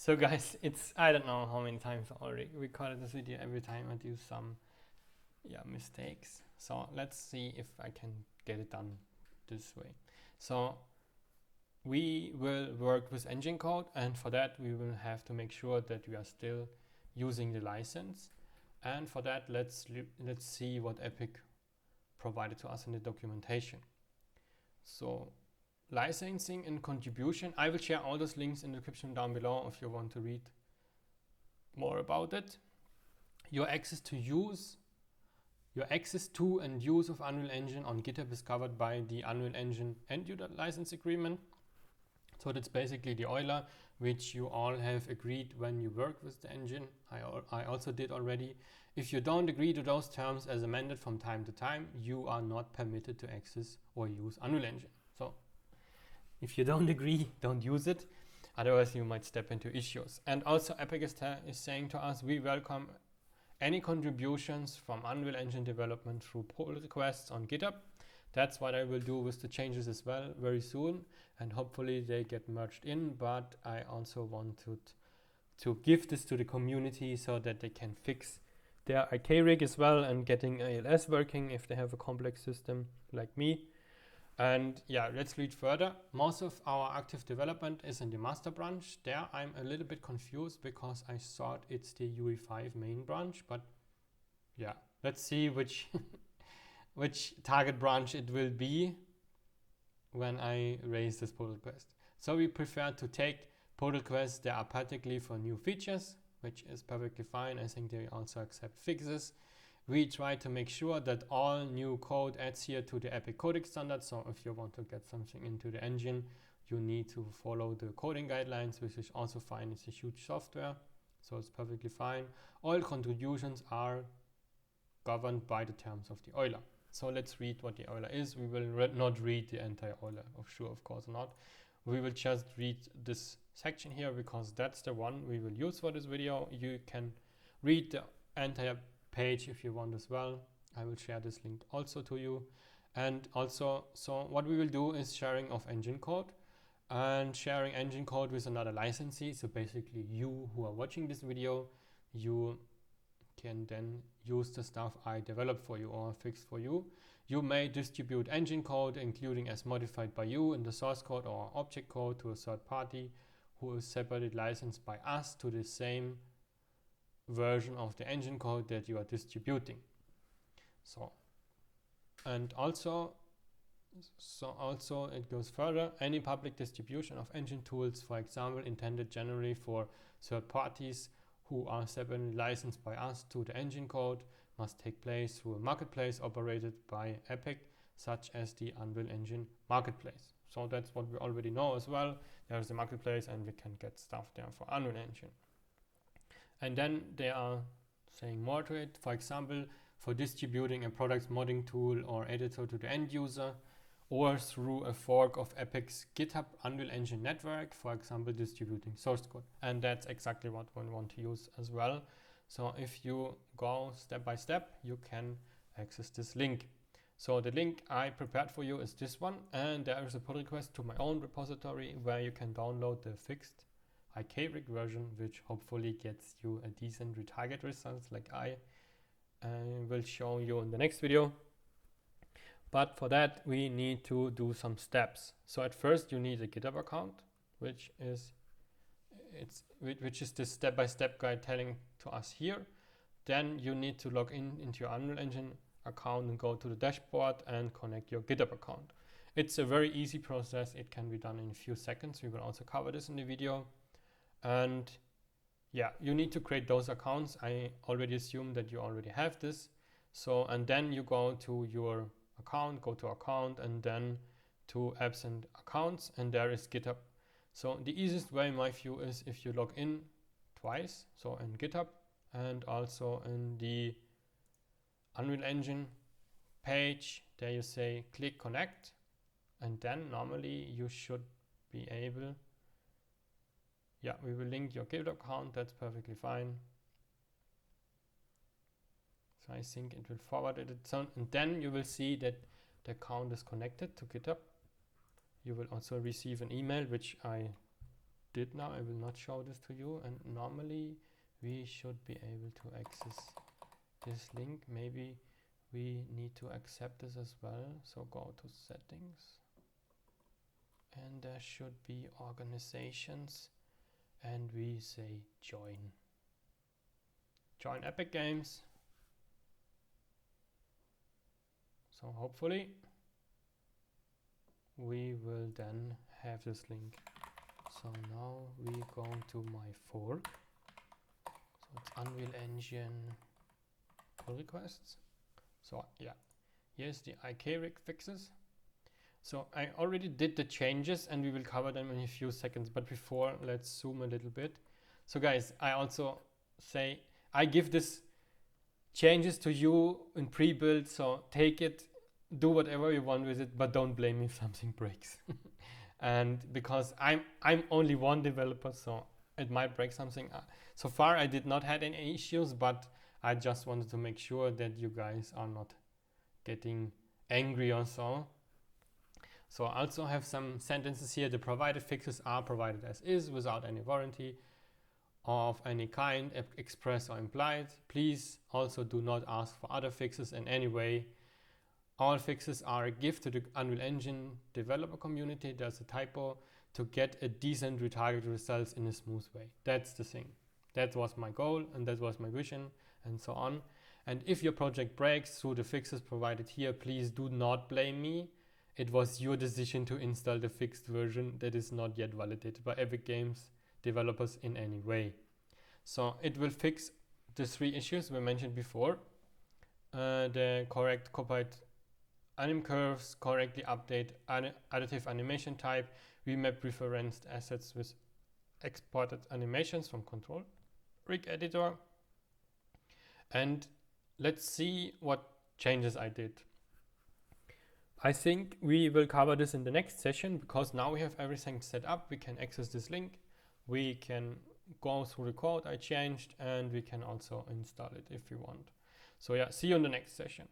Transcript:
So guys, I don't know how many times I already recorded this video. Every time I do some mistakes. So let's see if I can get it done this way. So we will work with engine code, and for that we will have to make sure that we are still using the license. And for that, let's see what EKRig provided to us in the documentation. So licensing and contribution. I will share all those links in the description down below if you want to read more about it. Your access to and use of Unreal Engine on GitHub is covered by the Unreal Engine End User License Agreement. So that's basically the EULA, which you all have agreed when you work with the engine. I also did already. If you don't agree to those terms as amended from time to time, you are not permitted to access or use Unreal Engine. So if you don't agree, don't use it. Otherwise, you might step into issues. And also, EKRig is saying to us, we welcome any contributions from Unreal Engine development through pull requests on GitHub. That's what I will do with the changes as well very soon, and hopefully they get merged in. But I also wanted to give this to the community so that they can fix their IKRig as well and getting ALS working if they have a complex system like me. And yeah, let's read further. Most of our active development is in the master branch. There I'm a little bit confused because I thought it's the UE5 main branch, but yeah, let's see which which target branch it will be when I raise this pull request. So we prefer to take pull requests that are particularly for new features, which is perfectly fine. I think they also accept fixes. We try to make sure that all new code adhere to the EKRig coding standard. So if you want to get something into the engine, you need to follow the coding guidelines, which is also fine. It's a huge software, so it's perfectly fine. All contributions are governed by the terms of the EULA. So let's read what the EULA is. We will not read the entire EULA, of course not. We will just read this section here because that's the one we will use for this video. You can read the entire page if you want as well. I will share this link also to you. And also, so what we will do is sharing of engine code and sharing engine code with another licensee. So basically you who are watching this video, you can then use the stuff I developed for you or fixed for you. You may distribute engine code, including as modified by you in the source code or object code, to a third party who is separately licensed by us to the same version of the engine code that you are distributing. So also it goes further. Any public distribution of engine tools, for example, intended generally for third parties who are separately licensed by us to the engine code, must take place through a marketplace operated by EKRig, such as the Unreal Engine Marketplace. So that's what we already know as well. There's a marketplace and we can get stuff there for Unreal Engine. And then they are saying more to it. For example, for distributing a product's modding tool or editor to the end user, or through a fork of EKRig's GitHub Unreal Engine network, for example, distributing source code. And that's exactly what we want to use as well. So if you go step by step, you can access this link. So the link I prepared for you is this one, and there is a pull request to my own repository where you can download the fixed IKRig version, which hopefully gets you a decent retarget results like I will show you in the next video. But for that, we need to do some steps. So at first you need a GitHub account, which is this step-by-step guide telling to us here. Then you need to log into your Unreal Engine account and go to the dashboard and connect your GitHub account. It's a very easy process. It can be done in a few seconds. We will also cover this in the video. And yeah, you need to create those accounts. I already assume that you already have this. So, and then you go to your account, go to account, and then to apps and accounts, and there is GitHub. So the easiest way in my view is if you log in twice, so in GitHub and also in the Unreal Engine page, there you say click connect, and then normally you should be able, yeah, we will link your GitHub account, that's perfectly fine. So I think it will forward it, and then you will see that the account is connected to GitHub. You will also receive an email, which I did now. I will not show this to you, and normally we should be able to access this link. Maybe we need to accept this as well. So go to settings, and there should be organizations, and we say join Epic Games. So hopefully we will then have this link. So now we go to my fork. So it's Unreal Engine pull requests. So yeah, here's the IKRig fixes. So I already did the changes and we will cover them in a few seconds, but before, let's zoom a little bit. So guys, I also say I give this changes to you in pre-build, so take it, do whatever you want with it, but don't blame me if something breaks. And because I'm only one developer, so it might break something. So far I did not had any issues, but I just wanted to make sure that you guys are not getting angry or so. So I also have some sentences here. The provided fixes are provided as is without any warranty of any kind, express or implied. Please also do not ask for other fixes in any way. All fixes are a gift to the Unreal Engine developer community. There's a typo to get a decent retargeted results in a smooth way. That's the thing. That was my goal and that was my vision and so on. And if your project breaks through the fixes provided here, please do not blame me. It was your decision to install the fixed version that is not yet validated by Epic Games developers in any way. So it will fix the 3 issues we mentioned before. The correct copied anim curves, correctly update additive animation type, remap referenced assets with exported animations from Contibution editor. And let's see what changes I did. I think we will cover this in the next session, because now we have everything set up. We can access this link, we can go through the code I changed, and we can also install it if we want. So yeah, see you in the next session.